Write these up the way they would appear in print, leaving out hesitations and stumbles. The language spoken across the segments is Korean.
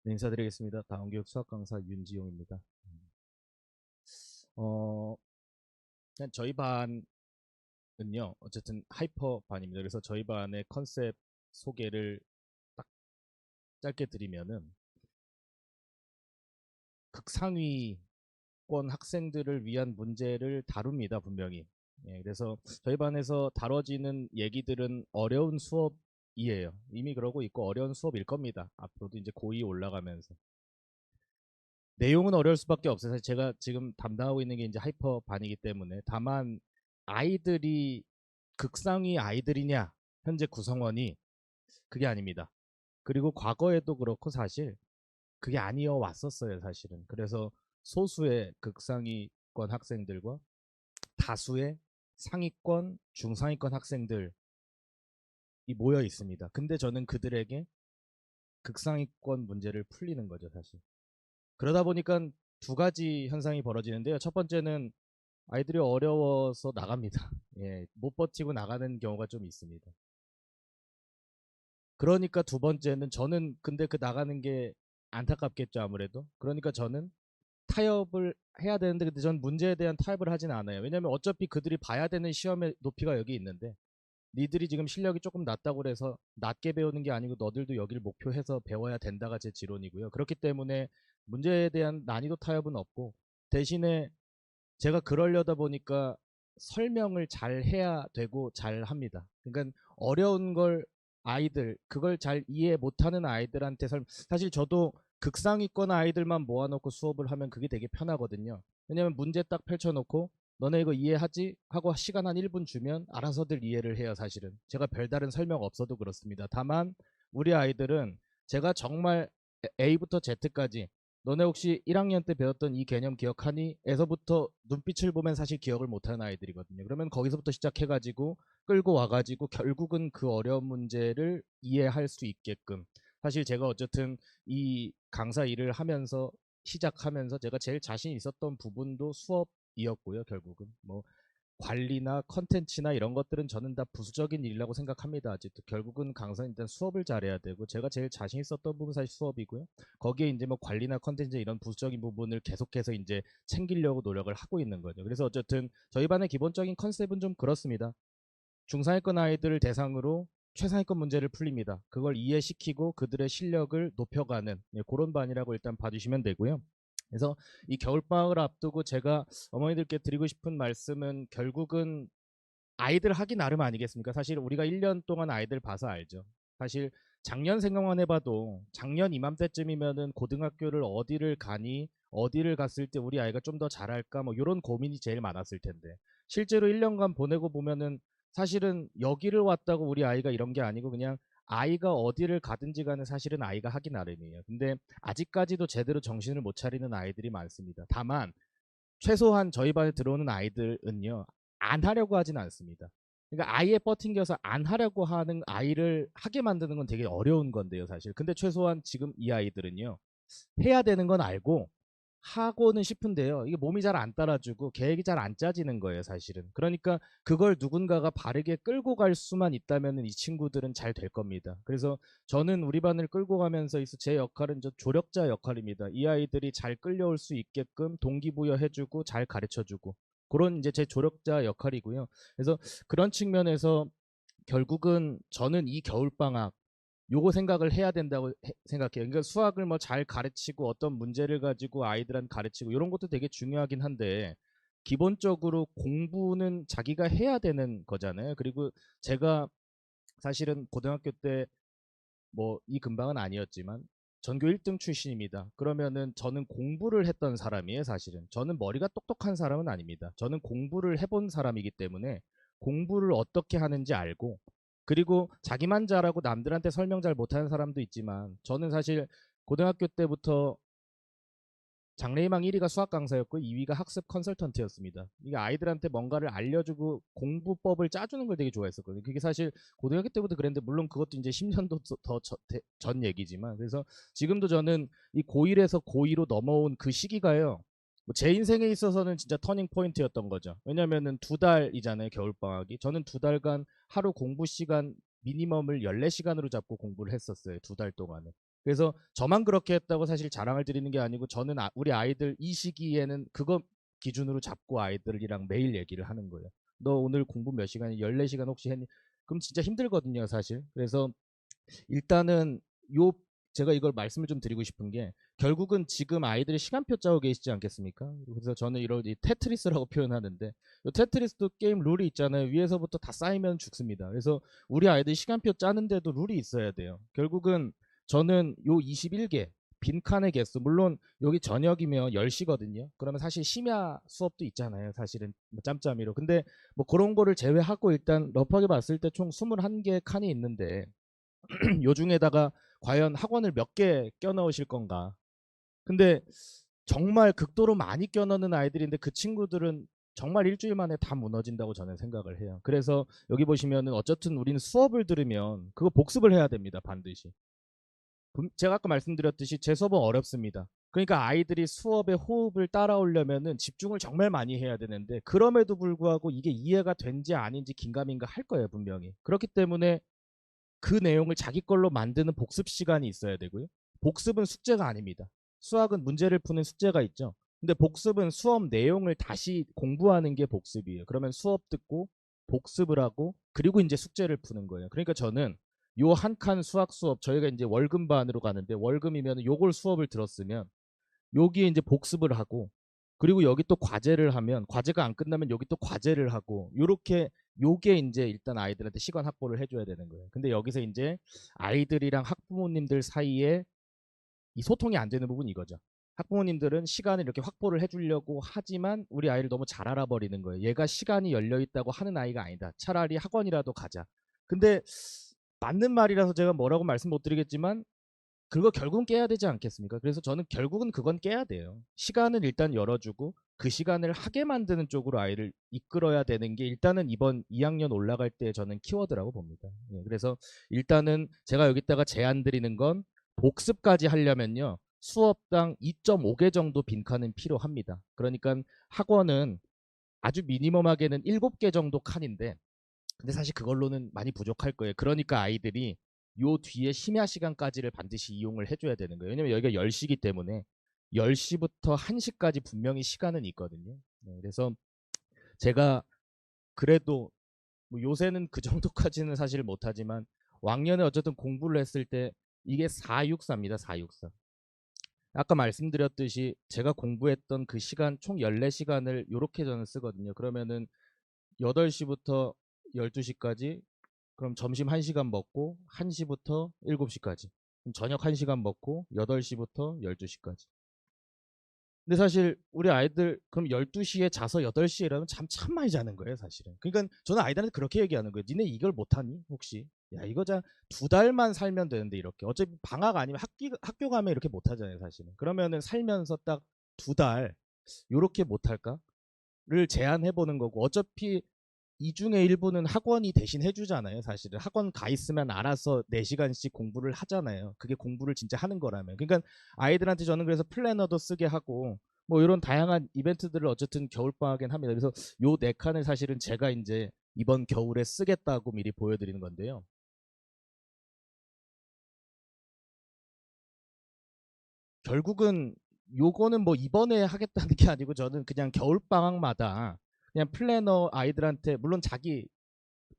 네, 인사드리겠습니다. 다운교육 수학 강사 윤지용입니다. 어, 그냥 저희 반은요, 어쨌든 하이퍼 반입니다. 그래서 저희 반의 컨셉 소개를 딱 짧게 드리면은 극상위권 학생들을 위한 문제를 다룹니다, 분명히. 예, 그래서 저희 반에서 다뤄지는 얘기들은 어려운 수업이에요. 이미 그러고 있고 어려운 수업일 겁니다. 앞으로도 이제 고2 올라가면서. 내용은 어려울 수밖에 없어요. 사실 제가 지금 담당하고 있는 게 이제 하이퍼 반이기 때문에. 다만 아이들이 극상위 아이들이냐, 현재 구성원이, 그게 아닙니다. 그리고 과거에도 그렇고 사실 그게 아니어 왔었어요, 사실은. 그래서 소수의 극상위권 학생들과 다수의 상위권, 중상위권 학생들이 모여 있습니다. 근데 저는 그들에게 극상위권 문제를 풀리는 거죠, 사실. 그러다 보니까 두 가지 현상이 벌어지는데요. 첫 번째는 아이들이 어려워서 나갑니다. 예, 못 버티고 나가는 경우가 좀 있습니다. 그러니까 두 번째는 저는 근데 그 나가는 게 안타깝겠죠, 아무래도. 그러니까 저는 타협을 해야 되는데, 근데 전 문제에 대한 타협을 하진 않아요. 왜냐면 어차피 그들이 봐야 되는 시험의 높이가 여기 있는데, 니들이 지금 실력이 조금 낮다고 그래서 낮게 배우는 게 아니고 너들도 여기를 목표해서 배워야 된다가 제 지론이고요. 그렇기 때문에 문제에 대한 난이도 타협은 없고, 대신에 제가 그러려다 보니까 설명을 잘 해야 되고 잘 합니다. 그러니까 어려운 걸 아이들, 그걸 잘 이해 못하는 아이들한테 사실 저도 극상위권 아이들만 모아놓고 수업을 하면 그게 되게 편하거든요. 왜냐면 문제 딱 펼쳐놓고 너네 이거 이해하지? 하고 시간 한 1분 주면 알아서들 이해를 해요, 사실은. 제가 별다른 설명 없어도 그렇습니다. 다만 우리 아이들은 제가 정말 A부터 Z까지 너네 혹시 1학년 때 배웠던 이 개념 기억하니? 에서부터 눈빛을 보면 사실 기억을 못하는 아이들이거든요. 그러면 거기서부터 시작해가지고 끌고 와가지고 결국은 그 어려운 문제를 이해할 수 있게끔. 사실 제가 어쨌든 이 강사 일을 하면서 시작하면서 제가 제일 자신 있었던 부분도 수업이었고요. 결국은 뭐 관리나 컨텐츠나 이런 것들은 저는 다 부수적인 일이라고 생각합니다. 아직도 결국은 강사는 일단 수업을 잘해야 되고, 제가 제일 자신 있었던 부분 사실 수업이고요. 거기에 이제 뭐 관리나 컨텐츠 이런 부수적인 부분을 계속해서 이제 챙기려고 노력을 하고 있는 거죠. 그래서 어쨌든 저희 반의 기본적인 컨셉은 좀 그렇습니다. 중상위권 아이들을 대상으로 최상위권 문제를 풀립니다. 그걸 이해시키고 그들의 실력을 높여가는, 예, 그런 반이라고 일단 봐주시면 되고요. 그래서 이 겨울방학을 앞두고 제가 어머니들께 드리고 싶은 말씀은 결국은 아이들 하기 나름 아니겠습니까? 사실 우리가 1년 동안 아이들 봐서 알죠. 사실 작년 생각만 해봐도 작년 이맘때쯤이면은 고등학교를 어디를 가니, 어디를 갔을 때 우리 아이가 좀 더 잘할까, 뭐 이런 고민이 제일 많았을 텐데, 실제로 1년간 보내고 보면은 사실은 여기를 왔다고 우리 아이가 이런 게 아니고 그냥 아이가 어디를 가든지 간에 사실은 아이가 하기 나름이에요. 근데 아직까지도 제대로 정신을 못 차리는 아이들이 많습니다. 다만 최소한 저희 반에 들어오는 아이들은요, 안 하려고 하진 않습니다. 그러니까 아예 버팅겨서 안 하려고 하는 아이를 하게 만드는 건 되게 어려운 건데요, 사실. 근데 최소한 지금 이 아이들은요, 해야 되는 건 알고 하고는 싶은데요. 이게 몸이 잘 안 따라주고 계획이 잘 안 짜지는 거예요, 사실은. 그러니까 그걸 누군가가 바르게 끌고 갈 수만 있다면 이 친구들은 잘 될 겁니다. 그래서 저는 우리 반을 끌고 가면서 있어 제 역할은 저 조력자 역할입니다. 이 아이들이 잘 끌려올 수 있게끔 동기부여해주고 잘 가르쳐주고, 그런 이제 제 조력자 역할이고요. 그래서 그런 측면에서 결국은 저는 이 겨울방학 요거 생각을 해야 된다고 생각해요. 그러니까 수학을 뭐 잘 가르치고 어떤 문제를 가지고 아이들한테 가르치고 이런 것도 되게 중요하긴 한데, 기본적으로 공부는 자기가 해야 되는 거잖아요. 그리고 제가 사실은 고등학교 때 뭐 이 근방은 아니었지만 전교 1등 출신입니다. 그러면은 저는 공부를 했던 사람이에요, 사실은. 저는 머리가 똑똑한 사람은 아닙니다. 저는 공부를 해본 사람이기 때문에 공부를 어떻게 하는지 알고, 그리고 자기만 잘하고 남들한테 설명 잘 못하는 사람도 있지만 저는 사실 고등학교 때부터 장래희망 1위가 수학 강사였고 2위가 학습 컨설턴트였습니다. 이게 아이들한테 뭔가를 알려주고 공부법을 짜주는 걸 되게 좋아했었거든요. 그게 사실 고등학교 때부터 그랬는데, 물론 그것도 이제 10년도 더 전 얘기지만, 그래서 지금도 저는 이 고1에서 고2로 넘어온 그 시기가요, 뭐제 인생에 있어서는 진짜 터닝 포인트였던 거죠. 왜냐면은 2달이잖아요, 겨울방학이. 저는 2달간 하루 공부 시간 미니멈을 14시간으로 잡고 공부를 했었어요, 2달 동안은. 그래서 저만 그렇게 했다고 사실 자랑을 드리는 게 아니고 저는 우리 아이들 이 시기에는 그거 기준으로 잡고 아이들이랑 매일 얘기를 하는 거예요. 너 오늘 공부 몇 시간, 14시간 혹시 했니? 그럼 진짜 힘들거든요, 사실. 그래서 일단은 요 제가 이걸 말씀을 좀 드리고 싶은 게 결국은 지금 아이들이 시간표 짜고 계시지 않겠습니까? 그래서 저는 이런 이 테트리스라고 표현하는데 이 테트리스도 게임 룰이 있잖아요. 위에서부터 다 쌓이면 죽습니다. 그래서 우리 아이들이 시간표 짜는데도 룰이 있어야 돼요. 결국은 저는 요 21개 빈칸의 개수 물론 여기 저녁이면 10시거든요. 그러면 사실 심야 수업도 있잖아요. 사실은 뭐 짬짬이로. 근데 뭐 그런 거를 제외하고 일단 러프하게 봤을 때 총 21개 칸이 있는데 요 중에다가 과연 학원을 몇 개 껴넣으실 건가? 근데 정말 극도로 많이 껴넣는 아이들인데 그 친구들은 정말 일주일 만에 다 무너진다고 저는 생각을 해요. 그래서 여기 보시면은 어쨌든 우리는 수업을 들으면 그거 복습을 해야 됩니다. 반드시. 제가 아까 말씀드렸듯이 제 수업은 어렵습니다. 그러니까 아이들이 수업의 호흡을 따라오려면은 집중을 정말 많이 해야 되는데 그럼에도 불구하고 이게 이해가 된지 아닌지 긴가민가 할 거예요, 분명히. 그렇기 때문에 그 내용을 자기 걸로 만드는 복습 시간이 있어야 되고요. 복습은 숙제가 아닙니다. 수학은 문제를 푸는 숙제가 있죠. 근데 복습은 수업 내용을 다시 공부하는 게 복습이에요. 그러면 수업 듣고 복습을 하고 그리고 이제 숙제를 푸는 거예요. 그러니까 저는 요 한 칸 수학 수업 저희가 이제 월금반으로 가는데 월금이면 요걸 수업을 들었으면 여기에 이제 복습을 하고 그리고 여기 또 과제를 하면 과제가 안 끝나면 여기 또 과제를 하고 요렇게 요게 이제 일단 아이들한테 시간 확보를 해줘야 되는 거예요. 근데 여기서 이제 아이들이랑 학부모님들 사이에 이 소통이 안 되는 부분이 이거죠. 학부모님들은 시간을 이렇게 확보를 해주려고 하지만 우리 아이를 너무 잘 알아버리는 거예요. 얘가 시간이 열려 있다고 하는 아이가 아니다. 차라리 학원이라도 가자. 근데 맞는 말이라서 제가 뭐라고 말씀 못 드리겠지만 그거 결국은 깨야 되지 않겠습니까? 그래서 저는 결국은 그건 깨야 돼요. 시간을 일단 열어주고 그 시간을 하게 만드는 쪽으로 아이를 이끌어야 되는 게 일단은 이번 2학년 올라갈 때 저는 키워드라고 봅니다. 예, 그래서 일단은 제가 여기다가 제안 드리는 건 복습까지 하려면요. 수업당 2.5개 정도 빈칸은 필요합니다. 그러니까 학원은 아주 미니멈하게는 7개 정도 칸인데 근데 사실 그걸로는 많이 부족할 거예요. 그러니까 아이들이 요 뒤에 심야 시간까지를 반드시 이용을 해줘야 되는 거예요. 왜냐면 여기가 10시기 때문에 10시부터 1시까지 분명히 시간은 있거든요. 네, 그래서 제가 그래도 뭐 요새는 그 정도까지는 사실 못하지만 왕년에 어쨌든 공부를 했을 때 이게 464입니다. 464. 아까 말씀드렸듯이 제가 공부했던 그 시간 총 14시간을 요렇게 저는 쓰거든요. 그러면은 8시부터 12시까지 그럼 점심 1시간 먹고 1시부터 7시까지. 저녁 1시간 먹고 8시부터 12시까지. 근데 사실 우리 아이들 그럼 12시에 자서 8시에 일어나면 잠 참 많이 자는 거예요, 사실은. 그러니까 저는 아이들한테 그렇게 얘기하는 거예요. 니네 이걸 못하니? 혹시? 야, 이거 자 2달만 살면 되는데 이렇게. 어차피 방학 아니면 학교 가면 이렇게 못하잖아요, 사실은. 그러면은 살면서 딱 2달 요렇게 못할까?를 제안해 보는 거고 어차피 이 중에 일부는 학원이 대신 해주잖아요, 사실은. 학원 가 있으면 알아서 4시간씩 공부를 하잖아요. 그게 공부를 진짜 하는 거라면. 그러니까 아이들한테 저는 그래서 플래너도 쓰게 하고 뭐 이런 다양한 이벤트들을 어쨌든 겨울방학엔 합니다. 그래서 요 4칸을 사실은 제가 이제 이번 겨울에 쓰겠다고 미리 보여드리는 건데요. 결국은 요거는 뭐 이번에 하겠다는 게 아니고 저는 그냥 겨울방학마다 그냥 플래너 아이들한테 물론 자기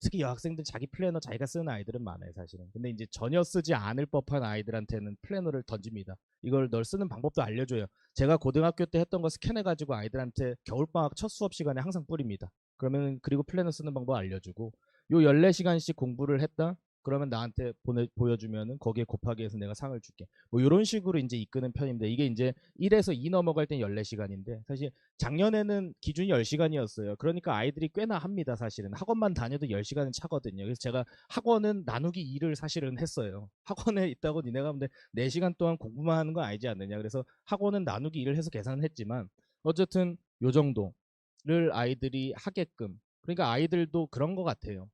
특히 여학생들 자기 플래너 자기가 쓰는 아이들은 많아요, 사실은. 근데 이제 전혀 쓰지 않을 법한 아이들한테는 플래너를 던집니다. 이걸 널 쓰는 방법도 알려줘요. 제가 고등학교 때 했던 거 스캔해가지고 아이들한테 겨울방학 첫 수업 시간에 항상 뿌립니다. 그러면 그리고 플래너 쓰는 방법 알려주고 요 14시간씩 공부를 했다? 그러면 나한테 보여주면은 거기에 곱하기 해서 내가 상을 줄게. 뭐 이런 식으로 이제 이끄는 편인데 이게 이제 1에서 2 넘어갈 땐 14시간인데 사실 작년에는 기준이 10시간이었어요. 그러니까 아이들이 꽤나 합니다, 사실은. 학원만 다녀도 10시간은 차거든요. 그래서 제가 학원은 나누기 2를 사실은 했어요. 학원에 있다고 니네가 근데 4시간 동안 공부만 하는 건 아니지 않느냐. 그래서 학원은 나누기 2를 해서 계산을 했지만 어쨌든 요 정도를 아이들이 하게끔 그러니까 아이들도 그런 것 같아요.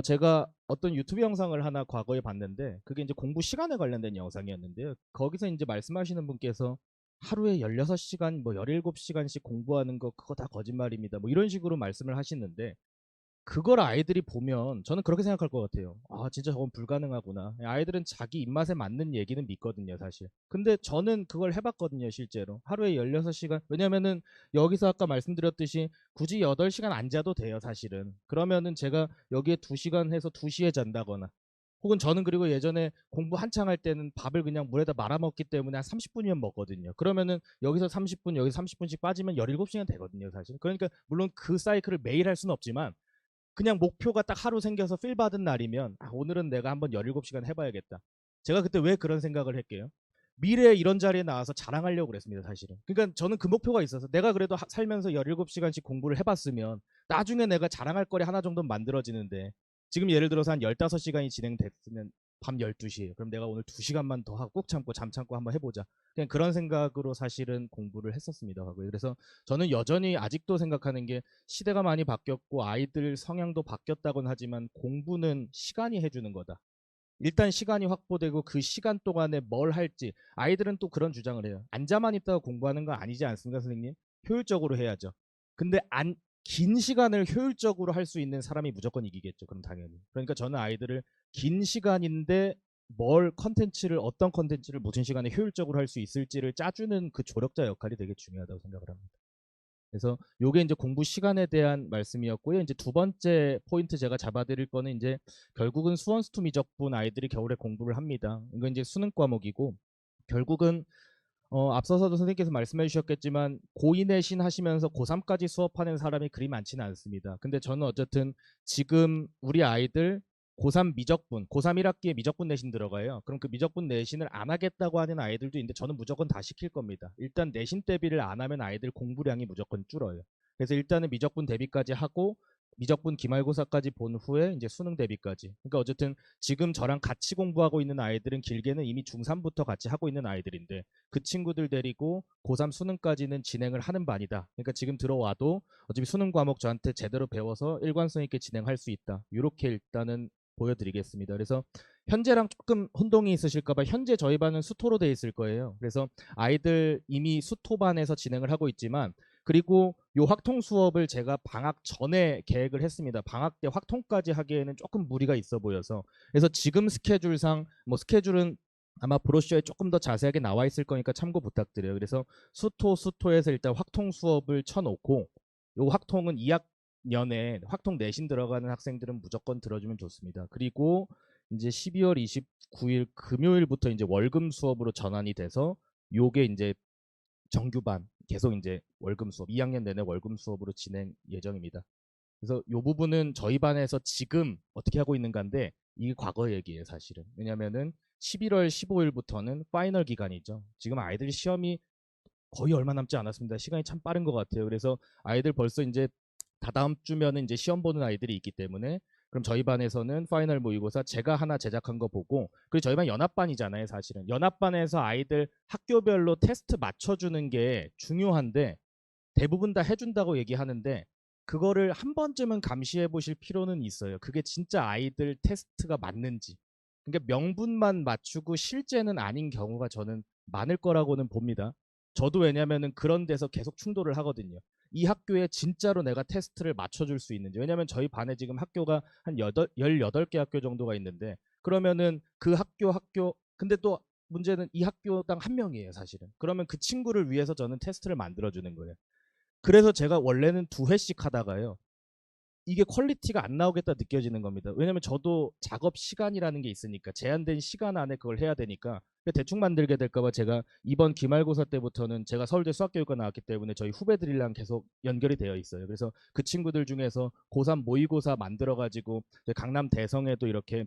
제가 어떤 유튜브 영상을 하나 과거에 봤는데 그게 이제 공부 시간에 관련된 영상이었는데요. 거기서 이제 말씀하시는 분께서 하루에 16시간, 뭐 17시간씩 공부하는 거 그거 다 거짓말입니다. 뭐 이런 식으로 말씀을 하시는데 그걸 아이들이 보면 저는 그렇게 생각할 것 같아요. 아, 진짜 저건 불가능하구나. 아이들은 자기 입맛에 맞는 얘기는 믿거든요, 사실. 근데 저는 그걸 해봤거든요, 실제로. 하루에 16시간. 왜냐면은 여기서 아까 말씀드렸듯이 굳이 8시간 안 자도 돼요, 사실은. 그러면은 제가 여기에 2시간 해서 2시에 잔다거나. 혹은 저는 그리고 예전에 공부 한창 할 때는 밥을 그냥 물에다 말아먹기 때문에 한 30분이면 먹거든요. 그러면은 여기서 30분, 여기서 30분씩 빠지면 17시간 되거든요, 사실. 그러니까 물론 그 사이클을 매일 할 수는 없지만 그냥 목표가 딱 하루 생겨서 필 받은 날이면 아, 오늘은 내가 한번 17시간 해봐야겠다. 제가 그때 왜 그런 생각을 할게요. 미래에 이런 자리에 나와서 자랑하려고 그랬습니다, 사실은. 그러니까 저는 그 목표가 있어서 내가 그래도 살면서 17시간씩 공부를 해봤으면 나중에 내가 자랑할 거리 하나 정도는 만들어지는데 지금 예를 들어서 한 15시간이 진행됐으면 밤 12시에요. 그럼 내가 오늘 2시간만 더 하고 꼭 참고 잠 참고 한번 해보자. 그냥 그런 생각으로 사실은 공부를 했었습니다. 그래서 저는 여전히 아직도 생각하는 게 시대가 많이 바뀌었고 아이들 성향도 바뀌었다곤 하지만 공부는 시간이 해주는 거다. 일단 시간이 확보되고 그 시간 동안에 뭘 할지 아이들은 또 그런 주장을 해요. 앉아만 있다가 공부하는 거 아니지 않습니까, 선생님? 효율적으로 해야죠. 근데 긴 시간을 효율적으로 할 수 있는 사람이 무조건 이기겠죠. 그럼 당연히. 그러니까 저는 아이들을 긴 시간인데 뭘 컨텐츠를 어떤 컨텐츠를 무슨 시간에 효율적으로 할 수 있을지를 짜주는 그 조력자 역할이 되게 중요하다고 생각을 합니다. 그래서 요게 이제 공부 시간에 대한 말씀이었고요. 이제 두 번째 포인트 제가 잡아드릴 거는 이제 결국은 수원스투 미적분 아이들이 겨울에 공부를 합니다. 이건 이제 수능 과목이고 결국은 앞서서도 선생님께서 말씀해 주셨겠지만 고2 내신 하시면서 고3까지 수업하는 사람이 그리 많지는 않습니다. 근데 저는 어쨌든 지금 우리 아이들 고3 미적분, 고3 1학기에 미적분 내신 들어가요. 그럼 그 미적분 내신을 안 하겠다고 하는 아이들도 있는데 저는 무조건 다 시킬 겁니다. 일단 내신 대비를 안 하면 아이들 공부량이 무조건 줄어요. 그래서 일단은 미적분 대비까지 하고 미적분 기말고사까지 본 후에 이제 수능 대비까지. 그러니까 어쨌든 지금 저랑 같이 공부하고 있는 아이들은 길게는 이미 중3부터 같이 하고 있는 아이들인데 그 친구들 데리고 고3 수능까지는 진행을 하는 반이다. 그러니까 지금 들어와도 어차피 수능 과목 저한테 제대로 배워서 일관성 있게 진행할 수 있다. 이렇게 일단은 보여드리겠습니다. 그래서 현재랑 조금 혼동이 있으실까봐 현재 저희 반은 수토로 돼 있을 거예요. 그래서 아이들 이미 수토반에서 진행을 하고 있지만 그리고 요 확통 수업을 제가 방학 전에 계획을 했습니다. 방학 때 확통까지 하기에는 조금 무리가 있어 보여서 그래서 지금 스케줄상 뭐 스케줄은 아마 브로셔에 조금 더 자세하게 나와 있을 거니까 참고 부탁드려요. 그래서 수토에서 일단 확통 수업을 쳐놓고 요 확통은 2학년에 확통 내신 들어가는 학생들은 무조건 들어주면 좋습니다. 그리고 이제 12월 29일 금요일부터 이제 월금 수업으로 전환이 돼서 요게 이제 정규반 계속 이제 월금 수업 2학년 내내 월금 수업으로 진행 예정입니다. 그래서 이 부분은 저희 반에서 지금 어떻게 하고 있는가인데 이게 과거 얘기예요, 사실은. 왜냐면은 11월 15일부터는 파이널 기간이죠. 지금 아이들 시험이 거의 얼마 남지 않았습니다. 시간이 참 빠른 것 같아요. 그래서 아이들 벌써 이제 다다음 주면은 이제 시험 보는 아이들이 있기 때문에 그럼 저희 반에서는 파이널 모의고사 제가 하나 제작한 거 보고 그리고 저희 반 연합반이잖아요, 사실은. 연합반에서 아이들 학교별로 테스트 맞춰주는 게 중요한데 대부분 다 해준다고 얘기하는데 그거를 한 번쯤은 감시해 보실 필요는 있어요. 그게 진짜 아이들 테스트가 맞는지. 그러니까 명분만 맞추고 실제는 아닌 경우가 저는 많을 거라고는 봅니다. 저도 왜냐면은 그런 데서 계속 충돌을 하거든요. 이 학교에 진짜로 내가 테스트를 맞춰줄 수 있는지. 왜냐면 저희 반에 지금 학교가 한 18개 학교 정도가 있는데 그러면은 그 근데 또 문제는 이 학교당 한 명이에요, 사실은. 그러면 그 친구를 위해서 저는 테스트를 만들어주는 거예요. 그래서 제가 원래는 2회씩 하다가요. 이게 퀄리티가 안 나오겠다 느껴지는 겁니다. 왜냐면 저도 작업 시간이라는 게 있으니까 제한된 시간 안에 그걸 해야 되니까 대충 만들게 될까봐 제가 이번 기말고사 때부터는 제가 서울대 수학교육과 나왔기 때문에 저희 후배들이랑 계속 연결이 되어 있어요. 그래서 그 친구들 중에서 고3 모의고사 만들어가지고 강남 대성에도 이렇게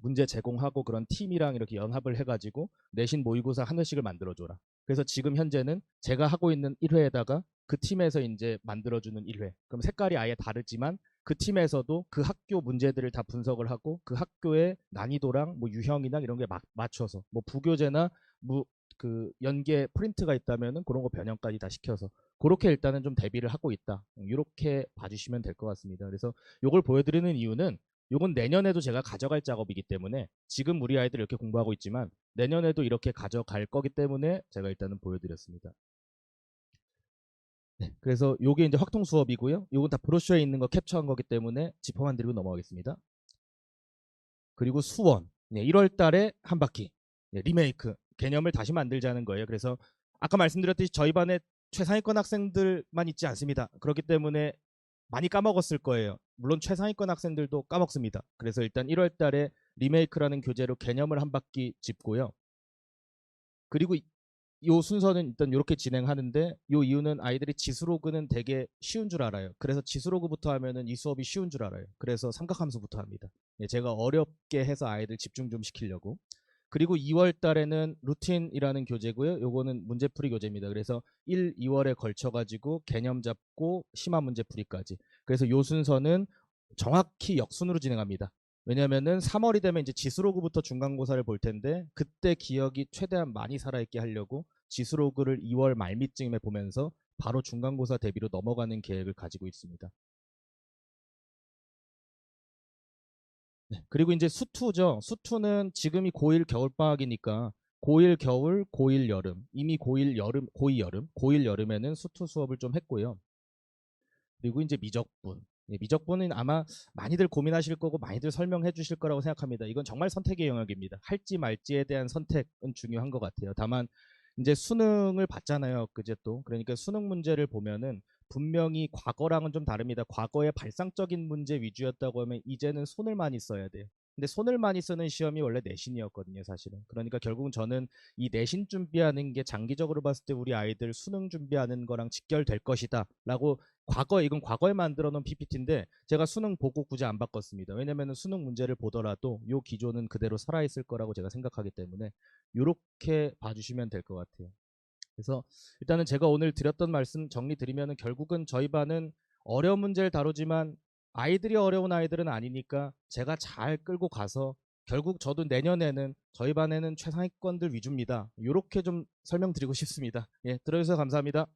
문제 제공하고 그런 팀이랑 이렇게 연합을 해가지고 내신 모의고사 한 회씩을 만들어줘라. 그래서 지금 현재는 제가 하고 있는 1회에다가 그 팀에서 이제 만들어주는 1회. 그럼 색깔이 아예 다르지만 그 팀에서도 그 학교 문제들을 다 분석을 하고 그 학교의 난이도랑 뭐 유형이나 이런 게 맞춰서 뭐 부교재나 그 연계 프린트가 있다면은 그런 거 변형까지 다 시켜서 그렇게 일단은 좀 대비를 하고 있다. 이렇게 봐주시면 될 것 같습니다. 그래서 이걸 보여드리는 이유는 요건 내년에도 제가 가져갈 작업이기 때문에 지금 우리 아이들 이렇게 공부하고 있지만 내년에도 이렇게 가져갈 거기 때문에 제가 일단은 보여드렸습니다. 네, 그래서 요게 이제 확통 수업이고요. 요건 다 브로셔에 있는 거 캡처한 거기 때문에 지퍼만 드리고 넘어가겠습니다. 그리고 수원. 네, 1월 달에 한 바퀴. 네, 리메이크. 개념을 다시 만들자는 거예요. 그래서 아까 말씀드렸듯이 저희 반에 최상위권 학생들만 있지 않습니다. 그렇기 때문에 많이 까먹었을 거예요. 물론 최상위권 학생들도 까먹습니다. 그래서 일단 1월 달에 리메이크라는 교재로 개념을 한 바퀴 짚고요. 그리고 요 순서는 일단 이렇게 진행하는데 요 이유는 아이들이 지수로그는 되게 쉬운 줄 알아요. 그래서 지수로그부터 하면은 이 수업이 쉬운 줄 알아요. 그래서 삼각함수부터 합니다. 예, 제가 어렵게 해서 아이들 집중 좀 시키려고. 그리고 2월 달에는 루틴이라는 교재고요. 요거는 문제풀이 교재입니다. 그래서 1, 2월에 걸쳐 가지고 개념 잡고 심화 문제풀이까지. 그래서 요 순서는 정확히 역순으로 진행합니다. 왜냐면은 3월이 되면 이제 지수로그부터 중간고사를 볼 텐데 그때 기억이 최대한 많이 살아있게 하려고 지수로그를 2월 말미쯤에 보면서 바로 중간고사 대비로 넘어가는 계획을 가지고 있습니다. 네, 그리고 이제 수투죠. 수투는 지금이 고1 겨울방학이니까 고1 겨울, 고1 여름, 이미 고1 여름, 고2 여름, 고1 여름에는 수투 수업을 좀 했고요. 그리고 이제 미적분. 예, 미적분은 아마 많이들 고민하실 거고 많이들 설명해 주실 거라고 생각합니다. 이건 정말 선택의 영역입니다. 할지 말지에 대한 선택은 중요한 것 같아요. 다만 이제 수능을 봤잖아요. 그제 또 그러니까 수능 문제를 보면은 분명히 과거랑은 좀 다릅니다. 과거에 발상적인 문제 위주였다고 하면 이제는 손을 많이 써야 돼요. 근데 손을 많이 쓰는 시험이 원래 내신이었거든요, 사실은. 그러니까 결국은 저는 이 내신 준비하는 게 장기적으로 봤을 때 우리 아이들 수능 준비하는 거랑 직결될 것이다라고 과거에 이건 과거에 만들어 놓은 PPT인데 제가 수능 보고 굳이 안 바꿨습니다. 왜냐면은 수능 문제를 보더라도 요 기조는 그대로 살아 있을 거라고 제가 생각하기 때문에 요렇게 봐주시면 될 것 같아요. 그래서 일단은 제가 오늘 드렸던 말씀 정리 드리면은 결국은 저희 반은 어려운 문제를 다루지만 아이들이 어려운 아이들은 아니니까 제가 잘 끌고 가서 결국 저도 내년에는 저희 반에는 최상위권들 위주입니다. 요렇게 좀 설명드리고 싶습니다. 예, 들어주셔서 감사합니다.